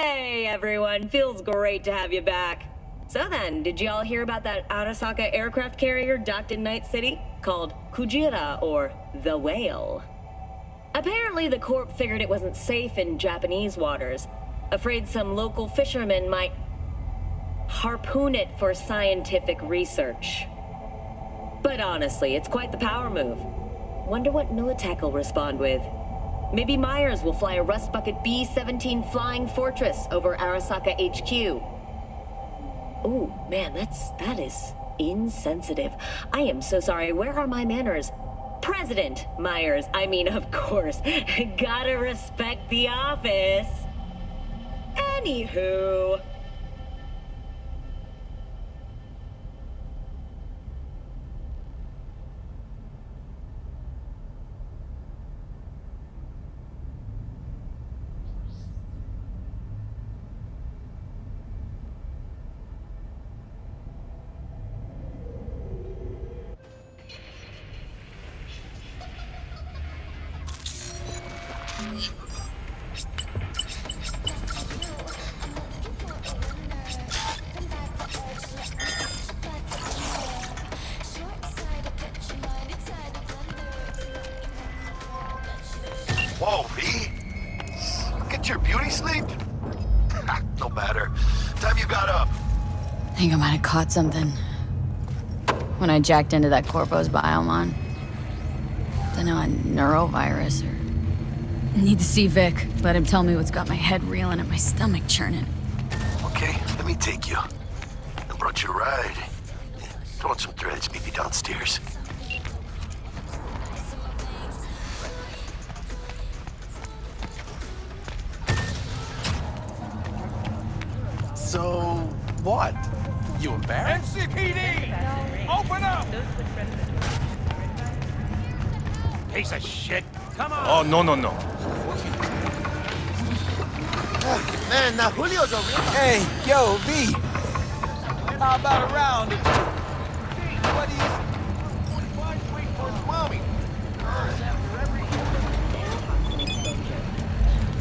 Hey everyone, feels great to have you back. So then, did you all hear about that Arasaka aircraft carrier docked in Night City? Called Kujira, or the Whale. Apparently the Corp figured it wasn't safe in Japanese waters, afraid some local fishermen might harpoon it for scientific research. But honestly, it's quite the power move. Wonder what Militech will respond with. Maybe Myers will fly a Rust Bucket B-17 Flying Fortress over Arasaka HQ. Ooh, man, that is insensitive. I am so sorry. Where are my manners? President Myers, I mean, of course. Gotta respect the office. Anywho... Whoa, V? Get your beauty sleep? No matter. Time you got up. I think I might have caught something when I jacked into that Corpo's biomon. Don't know, a neurovirus or... Need to see Vic. Let him tell me what's got my head reeling and my stomach churning. Okay, let me take you. I brought you a ride. Throw on some threads, meet me downstairs. So, what? You embarrassed? NCPD! Open up! Piece of shit. Come on! Oh, no. Man, now Julio's over here. Hey, yo, V. How about a round? What do you... Wait for his mommy.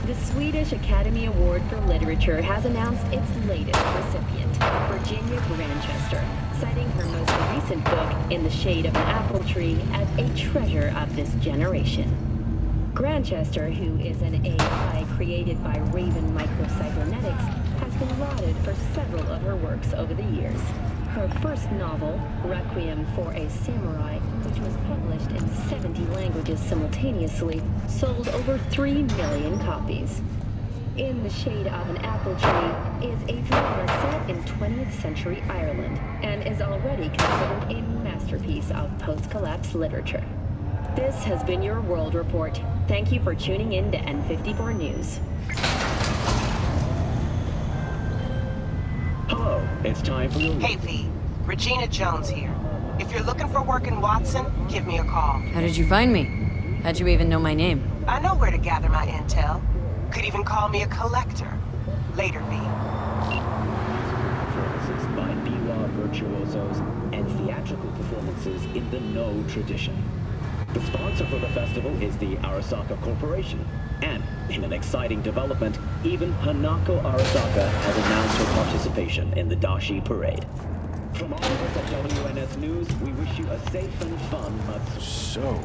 The Swedish Academy Award for Literature has announced its latest recipient, Virginia Grantchester, citing her most recent book, In the Shade of an Apple Tree, as a treasure of this generation. Grantchester, who is an AI created by Raven Microcybernetics, has been lauded for several of her works over the years. Her first novel, Requiem for a Samurai, which was published in 70 languages simultaneously, sold over 3 million copies. In the Shade of an Apple Tree is a drama set in 20th century Ireland and is already considered a masterpiece of post-collapse literature. This has been your World Report. Thank you for tuning in to N54 News. Hello, it's time for your... Hey V, Regina Jones here. If you're looking for work in Watson, give me a call. How did you find me? How'd you even know my name? I know where to gather my intel. Could even call me a collector. Later, V. Performances by biwa virtuosos and theatrical performances in the No tradition. The sponsor for the festival is the Arasaka Corporation. And, in an exciting development, even Hanako Arasaka has announced her participation in the Dashi Parade. From all of us at WNS News, we wish you a safe and fun month. So...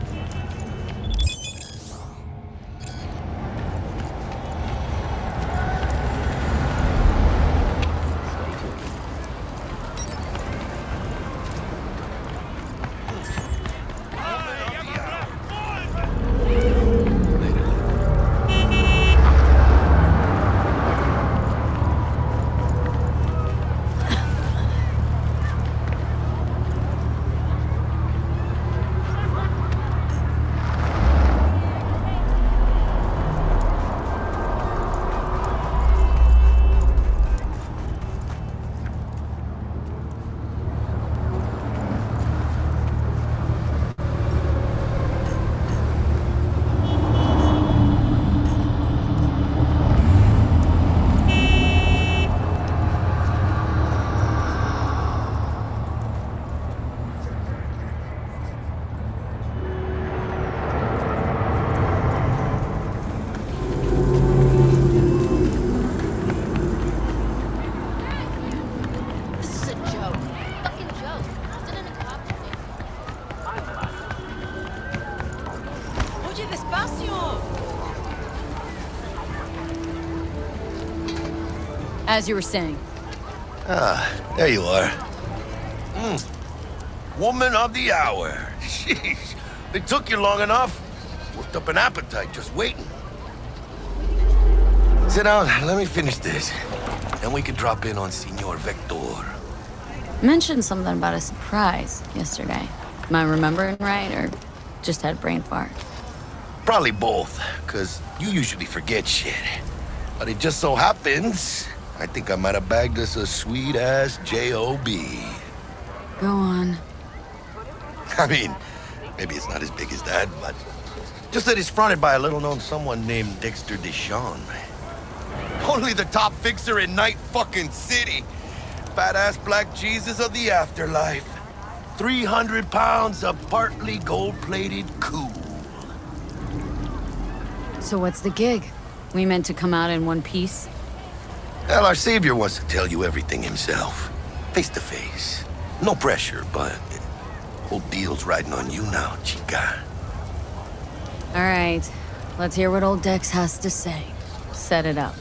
As you were saying. Ah, there you are. Woman of the hour. Sheesh. It took you long enough. Worked up an appetite just waiting. Sit down, let me finish this. Then we can drop in on Senor Vector. Mentioned something about a surprise yesterday. Am I remembering right, or just had a brain fart? Probably both, because you usually forget shit. But it just so happens, I think I might have bagged us a sweet-ass J.O.B. Go on. I mean, maybe it's not as big as that, but just that it's fronted by a little-known someone named Dexter Deshawn. Only the top fixer in Night fucking City. Fat-ass black Jesus of the afterlife. 300 pounds of partly gold-plated cool. So what's the gig? We meant to come out in one piece? Well, our savior wants to tell you everything himself. Face to face. No pressure, but whole deal's riding on you now, chica. All right. Let's hear what old Dex has to say. Set it up.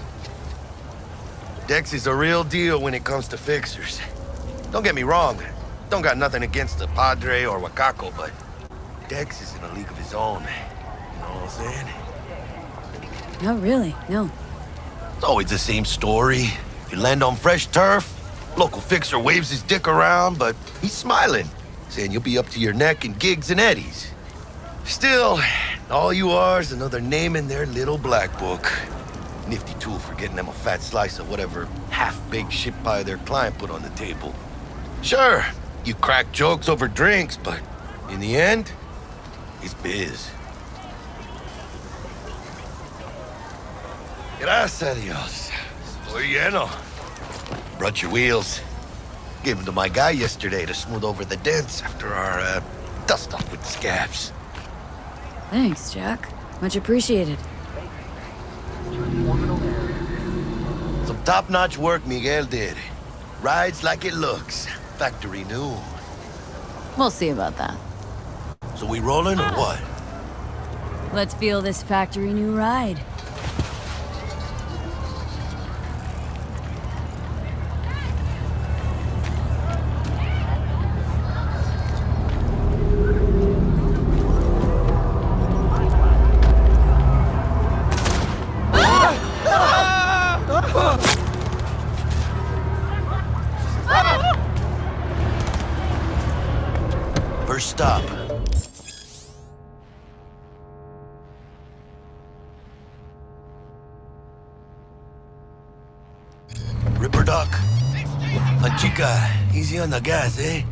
Dex is a real deal when it comes to fixers. Don't get me wrong. Don't got nothing against the Padre or Wakako, but Dex is in a league of his own. You know what I'm saying? No, really, no. It's always the same story. You land on fresh turf, local fixer waves his dick around, but he's smiling, saying you'll be up to your neck in gigs and eddies. Still, all you are is another name in their little black book. Nifty tool for getting them a fat slice of whatever half-baked shit pie their client put on the table. Sure, you crack jokes over drinks, but in the end, it's biz. Gracias a Dios. Estoy lleno. Brought your wheels. Gave them to my guy yesterday to smooth over the dents after our dust-up with the scabs. Thanks, Jack. Much appreciated. Some top-notch work Miguel did. Rides like it looks. Factory new. We'll see about that. So we rolling or what? Let's feel this factory new ride. First stop. Ripper Doc. Chica, easy on the gas, eh?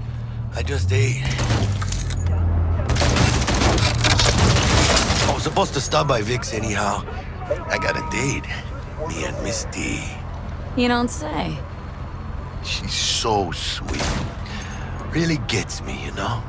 I just ate. I was supposed to stop by Vic's anyhow. I got a date. Me and Misty. You don't say. She's so sweet. Really gets me, you know?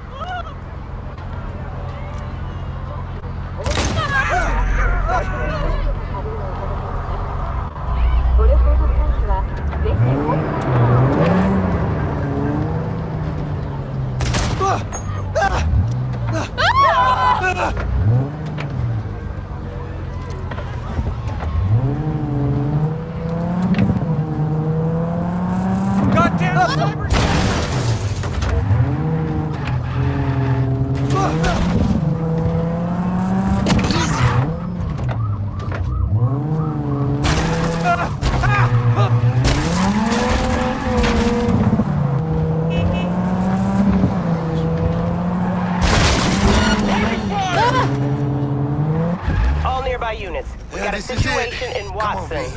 Units. We Yeah, got a this is situation it. in Come on, Watson. V.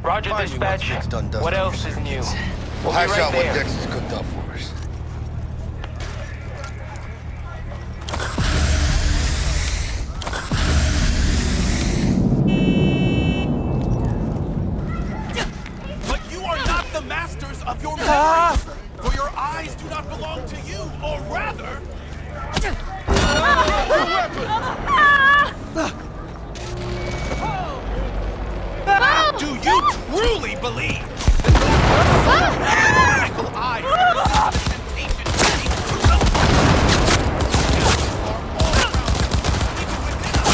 Roger, Find me dispatch. once Vic's done dusting What else these is new? streets. We'll We'll be hash right out what there. Dex has cooked up for us. But you are not the masters of your memories, for your eyes do not belong to you, or rather... Do you truly believe that those magical eyes are temptation to see yourself? Are all around, even within us.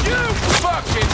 You fucking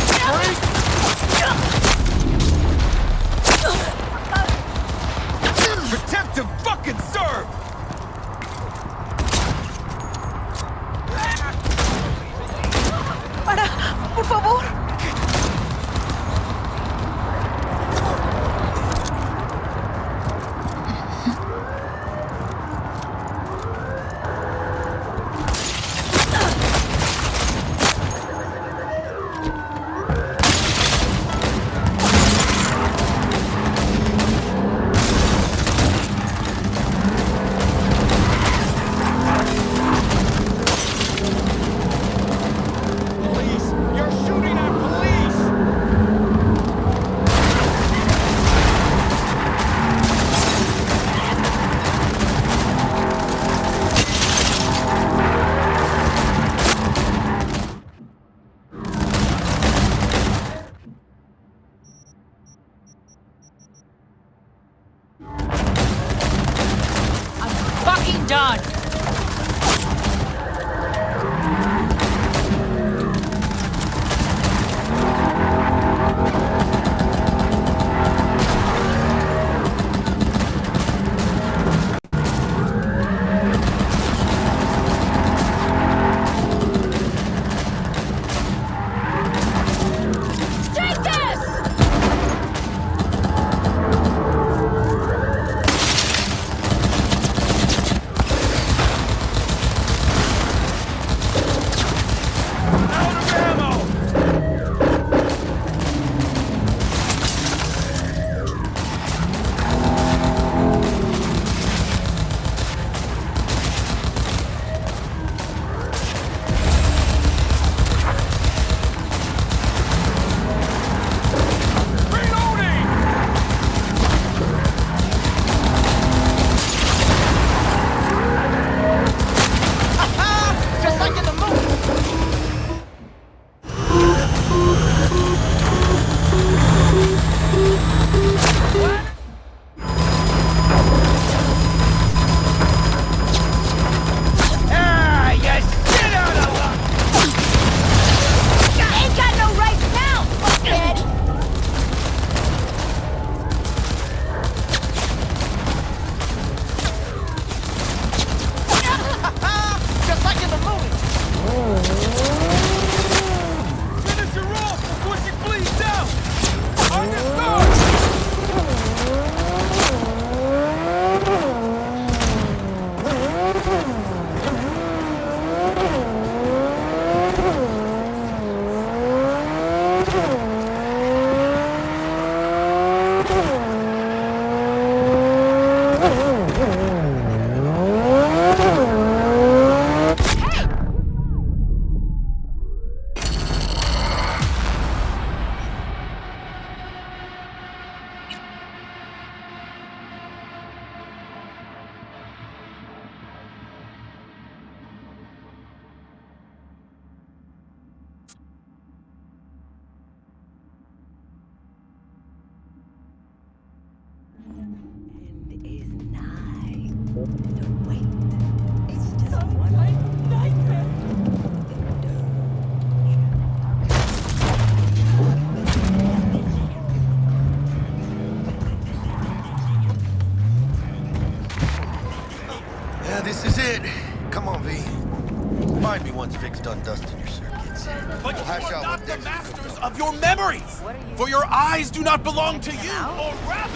Remind me once Vic's done dusting your circuits. But We'll you hash are out not what the Dexter masters cooked up. of your memories! For your eyes do not belong to you, or rather,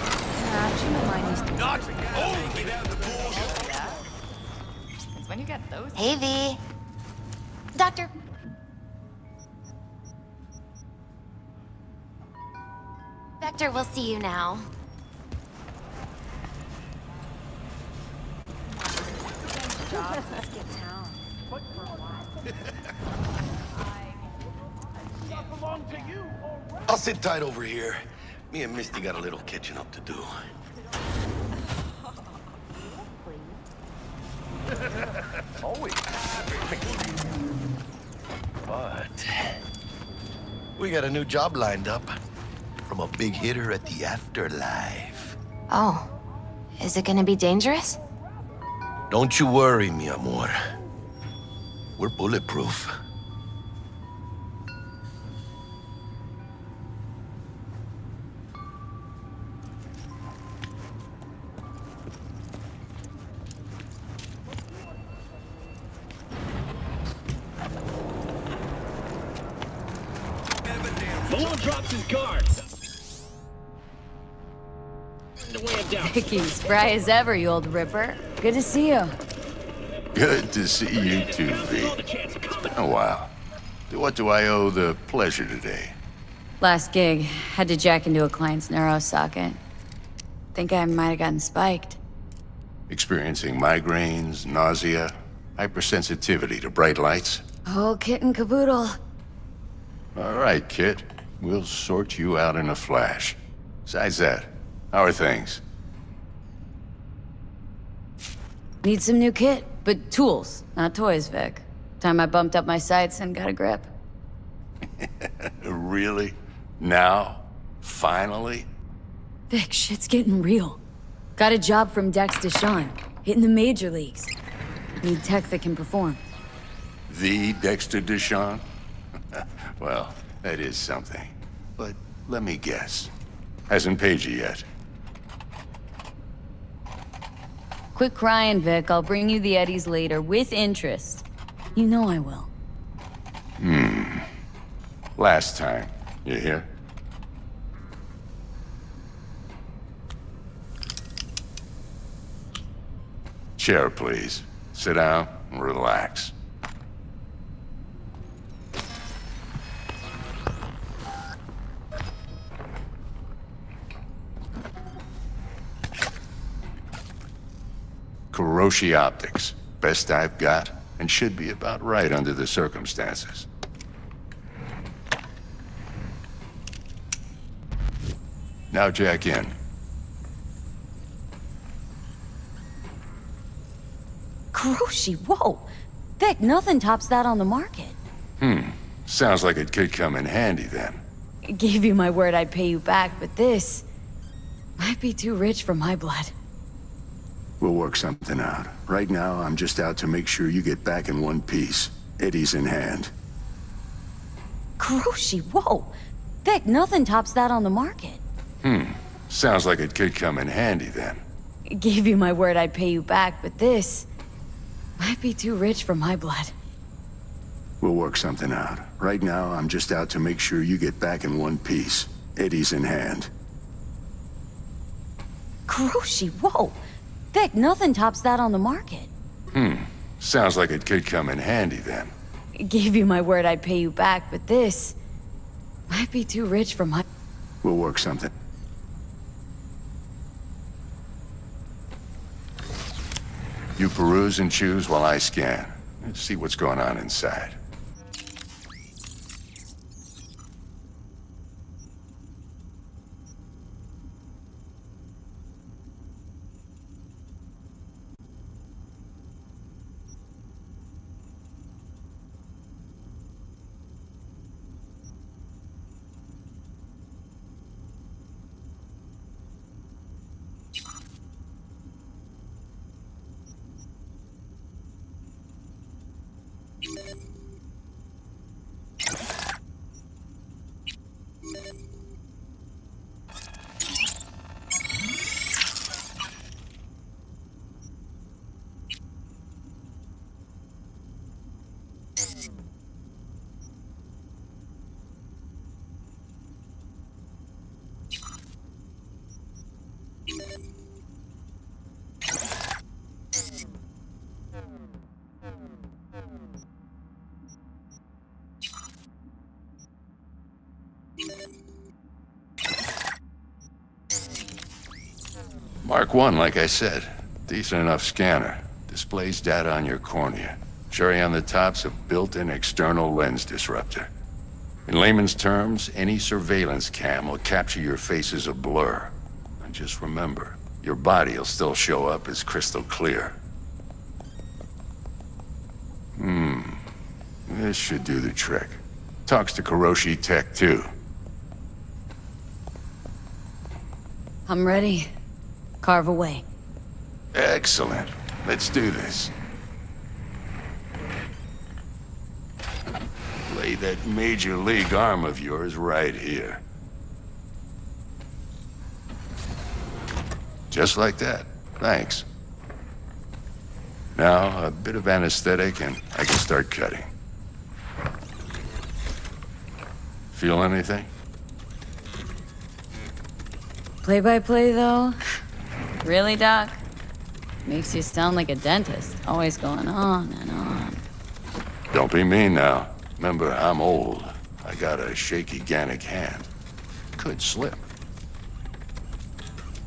not only the bullshit. It's when you get those. Hey, V. Doctor. Vector will see you now. I'll sit tight over here. Me and Misty got a little catching up to do. Always. But we got a new job lined up from a big hitter at the afterlife. Oh, is it gonna be dangerous? Don't you worry, mi amor. We're bulletproof. Malone drops his guards. The way it down. Vicky, spry as ever, you old ripper. Good to see you. Good to see you too, V. Oh, wow. What do I owe the pleasure today? Last gig, had to jack into a client's neuro socket. Think I might have gotten spiked. Experiencing migraines, nausea, hypersensitivity to bright lights? Oh, kit and caboodle. All right, Kit. We'll sort you out in a flash. Besides that, how are things? Need some new kit, but tools, not toys, Vic. Time I bumped up my sights and got a grip. Really? Now? Finally? Vic, shit's getting real. Got a job from Dex to Sean, hitting the major leagues. Need tech that can perform. The Dexter Deshawn? Well, that is something. But let me guess. Hasn't paid you yet. Quit crying, Vic. I'll bring you the eddies later, with interest. You know I will. Last time. You hear? Chair, please. Sit down and relax. Kuroshi Optics. Best I've got, and should be about right under the circumstances. Now jack in. Kuroshi, whoa! Vic, nothing tops that on the market. Sounds like it could come in handy then. Gave you my word I'd pay you back, but this might be too rich for my blood. We'll work something out. Right now, I'm just out to make sure you get back in one piece. Eddie's in hand. Kuroshi, whoa! Vic, nothing tops that on the market. Sounds like it could come in handy then. Gave you my word I'd pay you back, but this might be too rich for my blood. We'll work something out. Right now, I'm just out to make sure you get back in one piece. Eddie's in hand. Kuroshi, whoa! Vic, nothing tops that on the market. Sounds like it could come in handy then. Gave you my word I'd pay you back, but this might be too rich for my... We'll work something. You peruse and choose while I scan. Let's see what's going on inside. Mark 1, like I said. Decent enough scanner. Displays data on your cornea. Cherry on the top's a built-in external lens disruptor. In layman's terms, any surveillance cam will capture your face as a blur. And just remember, your body will still show up as crystal clear. This should do the trick. Talks to Kuroshi Tech, too. I'm ready. Carve away. Excellent. Let's do this. Lay that major league arm of yours right here. Just like that. Thanks. Now, a bit of anesthetic and I can start cutting. Feel anything? Play-by-play, though? Really, Doc? Makes you sound like a dentist. Always going on and on. Don't be mean now. Remember, I'm old. I got a shaky Gannic hand. Could slip.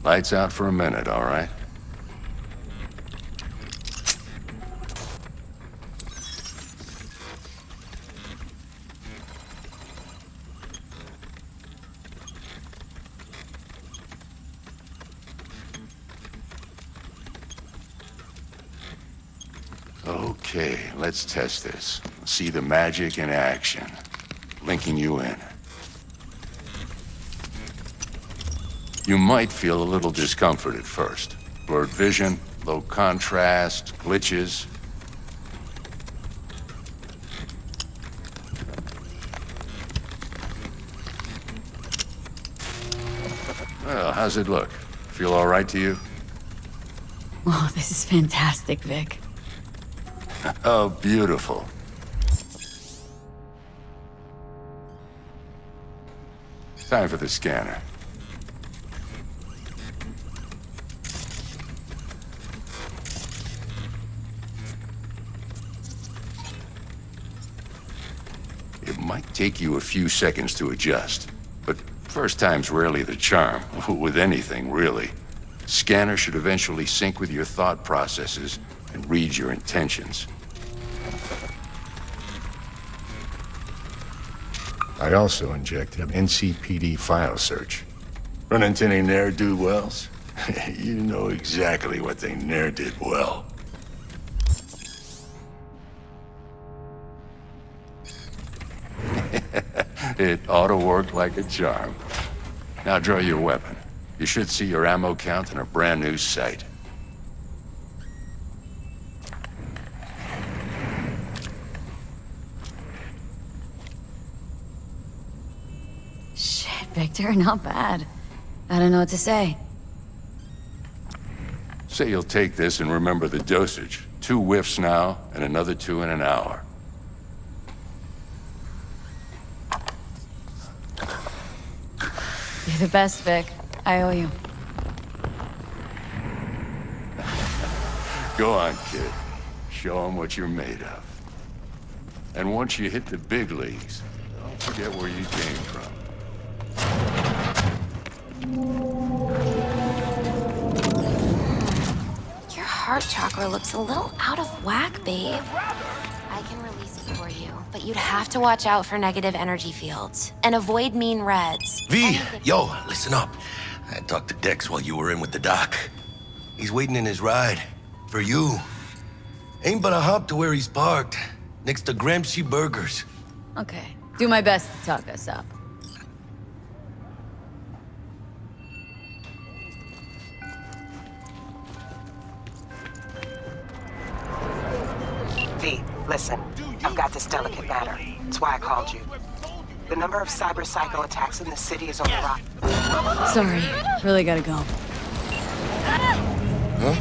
Lights out for a minute, all right? Okay, let's test this. See the magic in action. Linking you in. You might feel a little discomfort at first. Blurred vision, low contrast, glitches. Well, how's it look? Feel all right to you? Oh, this is fantastic, Vic. Oh, beautiful. Time for the scanner. It might take you a few seconds to adjust, but first time's rarely the charm, with anything, really. Scanner should eventually sync with your thought processes and read your intentions. I also injected an NCPD file search. Run into any ne'er-do-wells? You know exactly what they ne'er did well. It ought to work like a charm. Now draw your weapon. You should see your ammo count in a brand new sight. Shit, Victor, not bad. I don't know what to say. Say you'll take this and remember the dosage. 2 whiffs now, and another 2 in an hour. You're the best, Vic. I owe you. Go on, kid. Show them what you're made of. And once you hit the big leagues, don't forget where you came from. Your heart chakra looks a little out of whack, babe. I can release it for you, but you'd have to watch out for negative energy fields and avoid mean reds. V, yo, listen up. I talked to Dex while you were in with the doc. He's waiting in his ride. For you. Ain't but a hop to where he's parked. Next to Gramsci Burgers. Okay. Do my best to talk us up. V, listen. I've got this delicate matter. That's why I called you. The number of cyber-psycho attacks in the city is on the rise. Sorry. Really gotta go. Huh?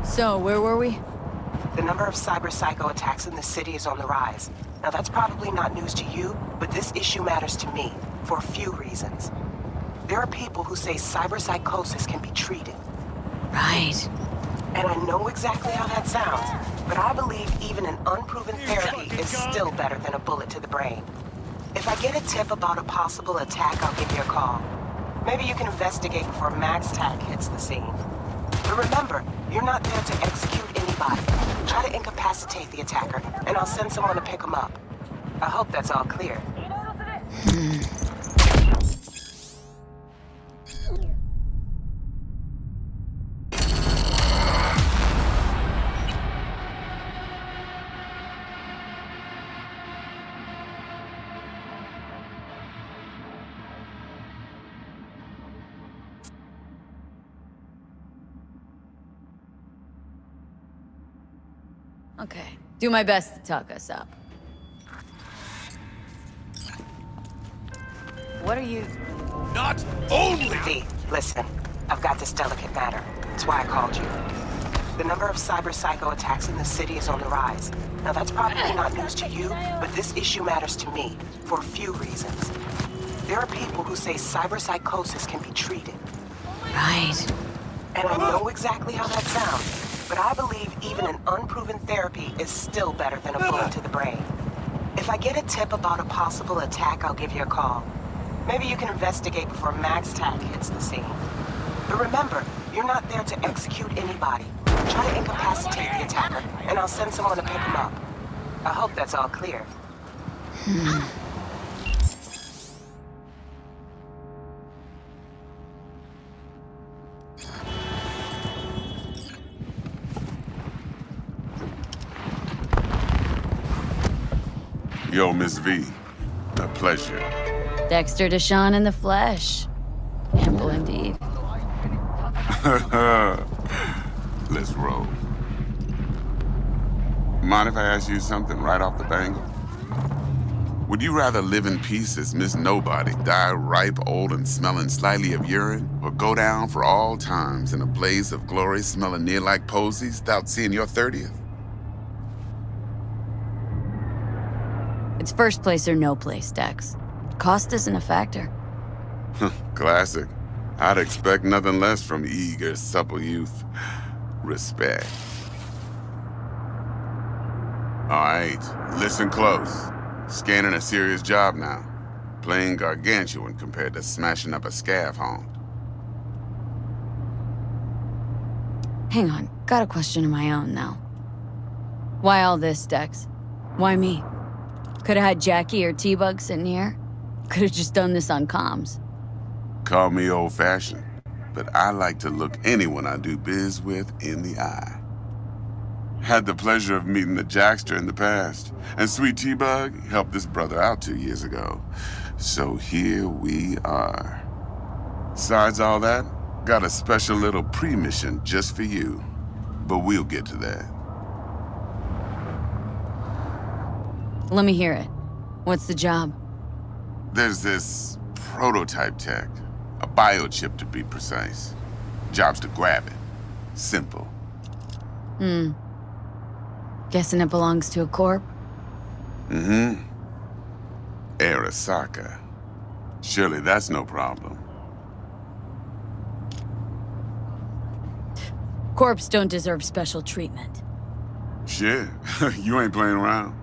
So, where were we? The number of cyber-psycho attacks in the city is on the rise. Now that's probably not news to you, but this issue matters to me. for a few reasons. There are people who say cyberpsychosis can be treated. Right. And I know exactly how that sounds, but I believe even an unproven therapy is still better than a bullet to the brain. If I get a tip about a possible attack, I'll give you a call. Maybe you can investigate before Max Tack hits the scene. But remember, you're not there to execute anybody. Try to incapacitate the attacker, and I'll send someone to pick him up. I hope that's all clear. Okay. Do my best to talk us up. What are you... Not only... V, listen. I've got this delicate matter. That's why I called you. The number of cyber-psycho attacks in the city is on the rise. Now that's probably not news to you, but this issue matters to me for a few reasons. There are people who say cyberpsychosis can be treated. Right. And I know exactly how that sounds. But I believe even an unproven therapy is still better than a bullet to the brain. If I get a tip about a possible attack, I'll give you a call. Maybe you can investigate before Max Tack hits the scene. But remember, you're not there to execute anybody. Try to incapacitate the attacker, and I'll send someone to pick him up. I hope that's all clear. Yo, Miss V. A pleasure. Dexter Deshawn in the flesh. Ample indeed. Let's roll. Mind if I ask you something right off the bangle? Would you rather live in peace as Miss Nobody, die ripe, old, and smelling slightly of urine, or go down for all times in a blaze of glory smelling near like posies without seeing your 30th? It's first place or no place, Dex. Cost isn't a factor. Classic. I'd expect nothing less from eager, supple youth. Respect. All right, listen close. Scanning a serious job now. Playing gargantuan compared to smashing up a scav haunt. Hang on, got a question of my own now. Why all this, Dex? Why me? Could've had Jackie or T-Bug sitting here. Could've just done this on comms. Call me old-fashioned, but I like to look anyone I do biz with in the eye. Had the pleasure of meeting the Jackster in the past, and Sweet T-Bug helped this brother out 2 years ago. So here we are. Besides all that, got a special little pre-mission just for you. But we'll get to that. Let me hear it. What's the job? There's this prototype tech. A biochip, to be precise. Job's to grab it. Simple. Guessing it belongs to a corp? Mm-hmm. Arasaka. Surely that's no problem. Corps don't deserve special treatment. Shit, you ain't playing around.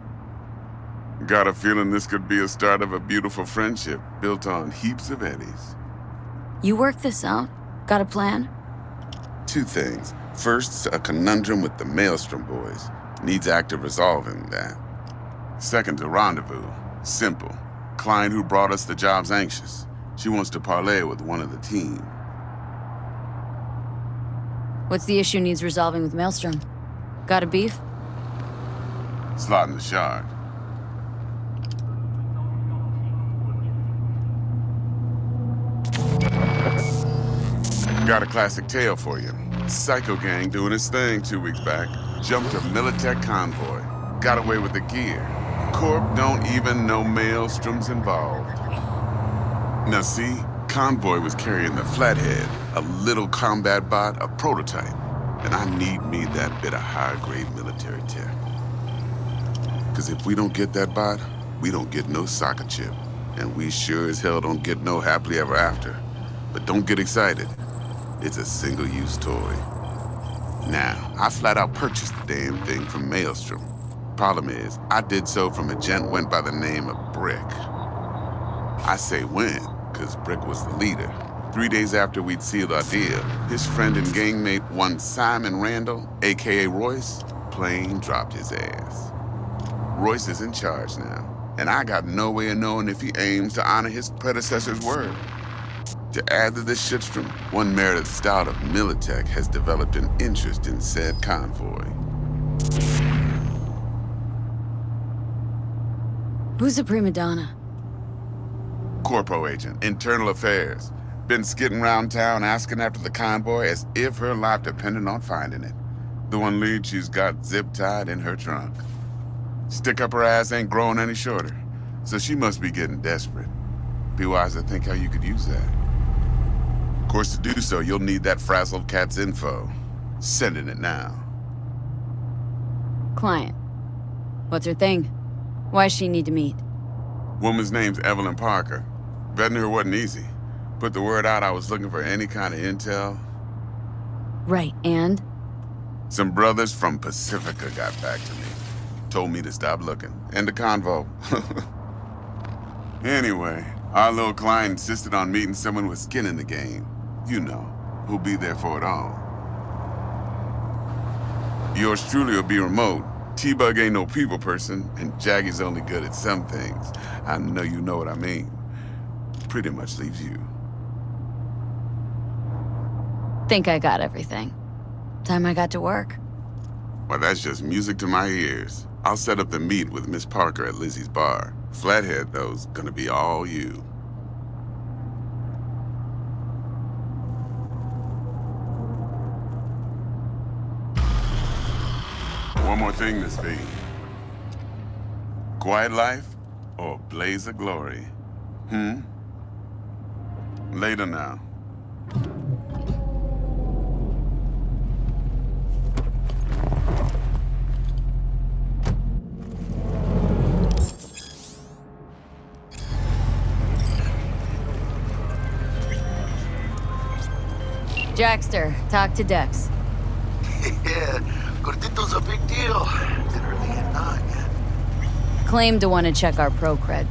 Got a feeling this could be a start of a beautiful friendship built on heaps of eddies. You work this out? Got a plan? 2 things. First, a conundrum with the Maelstrom boys. Needs active resolving that. Second, a rendezvous. Simple. Client who brought us the job's anxious. She wants to parlay with one of the team. What's the issue needs resolving with Maelstrom? Got a beef? Slotting the shard. Got a classic tale for you. Psycho gang doing its thing 2 weeks back. Jumped a Militech convoy. Got away with the gear. Corp don't even know Maelstrom's involved. Now see, convoy was carrying the Flathead, a little combat bot, a prototype. And I need me that bit of high-grade military tech. Because if we don't get that bot, we don't get no soccer chip. And we sure as hell don't get no happily ever after. But don't get excited. It's a single-use toy. Now, I flat out purchased the damn thing from Maelstrom. Problem is, I did so from a gent went by the name of Brick. I say when, because Brick was the leader. 3 days after we'd sealed our deal, his friend and gangmate, one Simon Randall, aka Royce, plain dropped his ass. Royce is in charge now, and I got no way of knowing if he aims to honor his predecessor's word. To add to this shitstrom, one Meredith Stout of Militech has developed an interest in said convoy. Who's the prima donna? Corpo agent, internal affairs. Been skidding around town asking after the convoy as if her life depended on finding it. The one lead she's got zip-tied in her trunk. Stick up her ass ain't growing any shorter, so she must be getting desperate. Be wise to think how you could use that. Of course, to do so, you'll need that frazzled cat's info. Sending it now. Client. What's her thing? Why does she need to meet? Woman's name's Evelyn Parker. Vetting her wasn't easy. Put the word out I was looking for any kind of intel. Right, and? Some brothers from Pacifica got back to me. Told me to stop looking. End of convo. Anyway, our little client insisted on meeting someone with skin in the game. You know, who'll be there for it all. Yours truly will be remote. T-Bug ain't no people person, and Jaggy's only good at some things. I know you know what I mean. Pretty much leaves you. Think I got everything. Time I got to work. Well, that's just music to my ears. I'll set up the meet with Miss Parker at Lizzie's bar. Flathead, though's gonna be all you. One more thing, Miss V. Quiet life or blaze of glory? Later now. Jackster, talk to Dex. Yeah, Gordito's a big deal. Literally and not. Claimed to want to check our pro cred,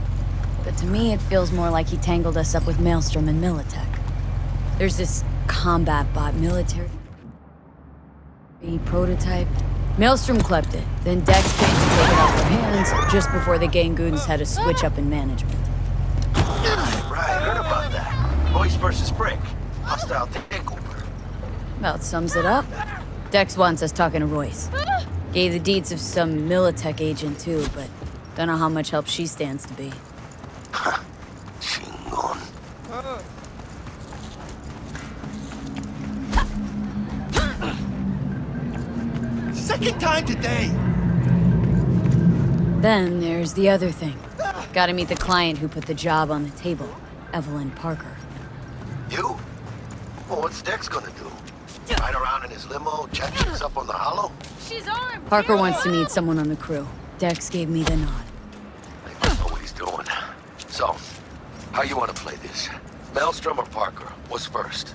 but to me it feels more like he tangled us up with Maelstrom and Militech. There's this combat bot military prototype. Maelstrom clept it, then Dex came to take it off our hands just before the gang goons had a switch up in management. Right, heard about that. Royce versus Brick. Hostile takeover. About sums it up. Dex wants us talking to Royce. Gave the deeds of some Militech agent too, but don't know how much help she stands to be. Chingon. Second time today! Then there's the other thing. Gotta meet the client who put the job on the table, Evelyn Parker. You? Well, what's Dex gonna do? Ride around in his limo, chat chicks up on the hollow? She's armed. Parker wants to meet someone on the crew. Dex gave me the nod. I don't know what he's doing. So, how you want to play this? Maelstrom or Parker? What's first?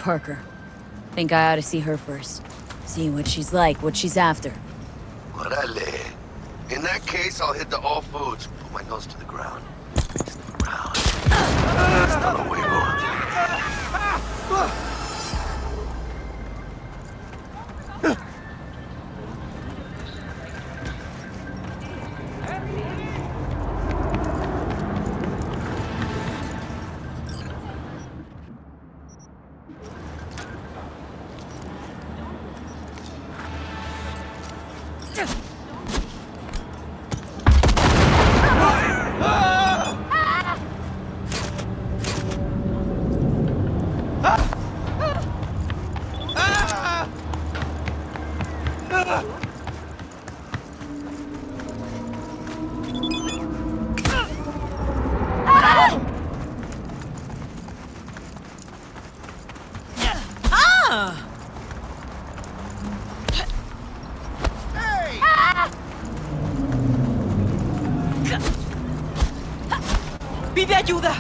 Parker. Think I ought to see her first. See what she's like, what she's after. Orale. In that case, I'll hit the all foods. Put my nose to the ground. Face the ground. Hasta luego. ¡Ayuda!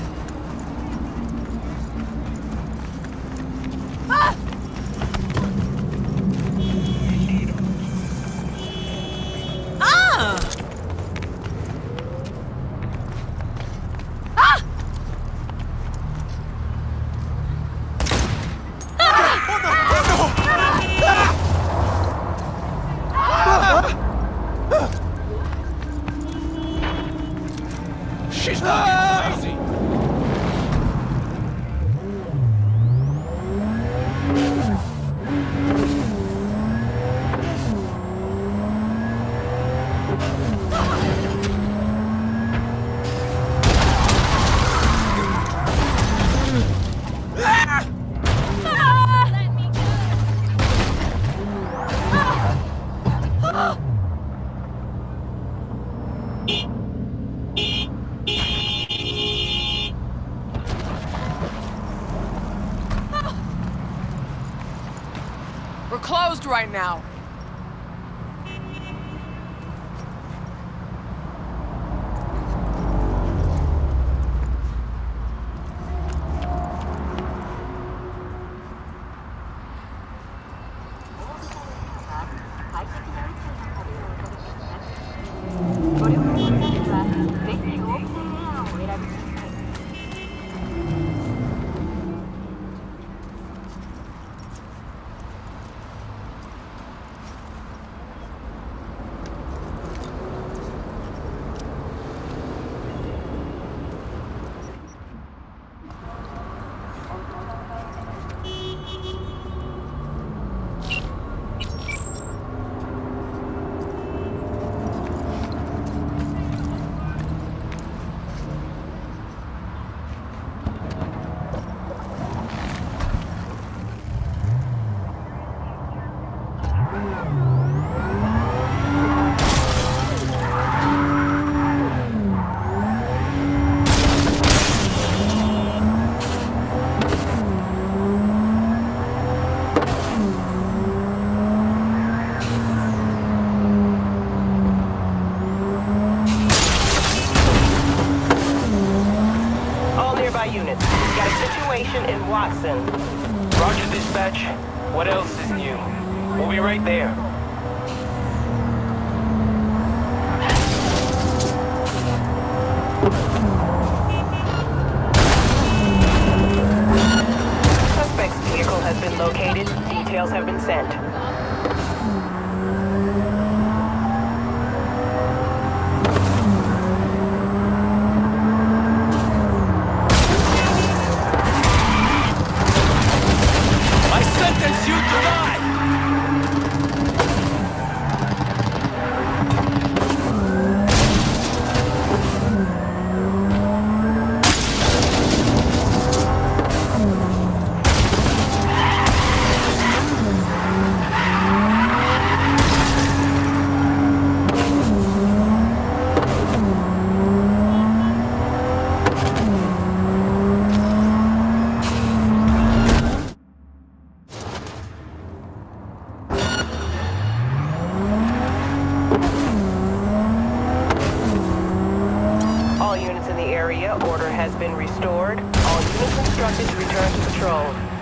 She's not crazy! We're closed right now. Units. Got a situation in Watson. Roger, dispatch. What else is new? We'll be right there. Suspect's vehicle has been located. Details have been sent. Sentence you to die! Order has been restored. All units instructed to return to patrol.